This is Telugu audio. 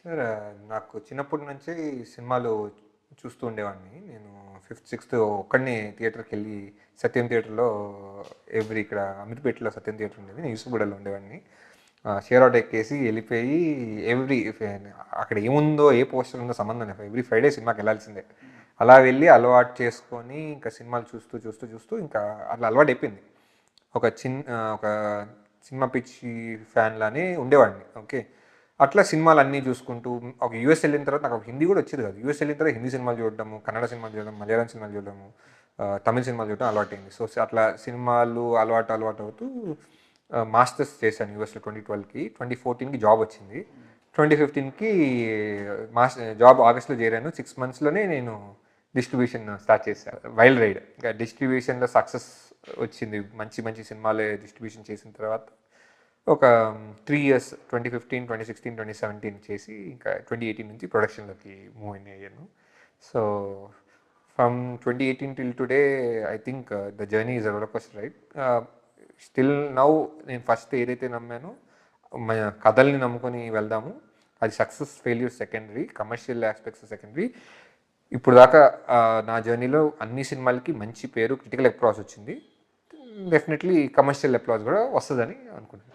సార్ నాకు చిన్నప్పటి నుంచే సినిమాలు చూస్తూ ఉండేవాడిని. నేను ఫిఫ్త్, సిక్స్త్ ఒక్కడినే థియేటర్‌కెళ్ళి సత్యం థియేటర్‌లో ఇక్కడ అమీర్పేటలో సత్యం థియేటర్ ఉండేది. నేను యూసుఫ్‌గూడలో ఉండేవాడిని. షేర్ ఆటో ఎక్కేసి వెళ్ళిపోయి ఎవ్రీ ఫె అక్కడ ఏముందో, ఏ పోస్టర్ ఉందో సంబంధం లేదు. ఎవ్రీ ఫ్రైడే సినిమాకెళ్ళాల్సిందే. అలా వెళ్ళి అలవాటు చేసుకొని ఇంకా సినిమాలు చూస్తూ, చూస్తూ, చూస్తూ ఇంకా అట్లా అలవాటయిపోయింది. ఒక సినిమా పిచ్చి ఫ్యాన్ లానే ఉండేవాడిని. ఓకే. అట్లా సినిమాలన్నీ చూసుకుంటూ ఒక యూఎస్ వెళ్ళిన తర్వాత నాకు హిందీ కూడా వచ్చేది కాదు. యూఎస్ వెళ్ళిన తర్వాత హిందీ సినిమాలు చూడడము, కన్నడ సినిమాలు చూడడం, మలయాళం సినిమాలు చూడడము, తమిళ సినిమాలు చూడడం అలవాటైంది. సో అట్లా సినిమాలు అలవాటు అవుతూ మాస్టర్స్ చేశాను యూఎస్లో 2012కి. 2014కి జాబ్ వచ్చింది. 2015కి జాబ్ ఆగస్ట్లో చేరాను. 6 మంత్స్లోనే నేను డిస్ట్రిబ్యూషన్ స్టార్ట్ చేశాను. వైల్డ్ రైడ్ ఇంకా డిస్ట్రిబ్యూషన్లో సక్సెస్ వచ్చింది. మంచి మంచి సినిమాలే డిస్ట్రిబ్యూషన్ చేసిన తర్వాత ఒక 3 ఇయర్స్ 2015, 2016, 2017 చేసి ఇంకా 2018 నుంచి ప్రొడక్షన్లోకి మూవ్ అయ్యాను. So from 2018 till today I think the journey is a roller coaster ride. Still now నేను ఫస్ట్ ఏదైతే నమ్మానో మన కథల్ని నమ్ముకొని వెళ్దాము, అది success failure secondary, commercial aspects secondary. ఇప్పుడు దాకా నా జర్నీలో అన్ని సినిమాలకి మంచి పేరు, క్రిటికల్ అప్లాస్ వచ్చింది. డెఫినెట్లీ కమర్షియల్ అప్లాస్ కూడా వస్తుందని అనుకుంటున్నాను.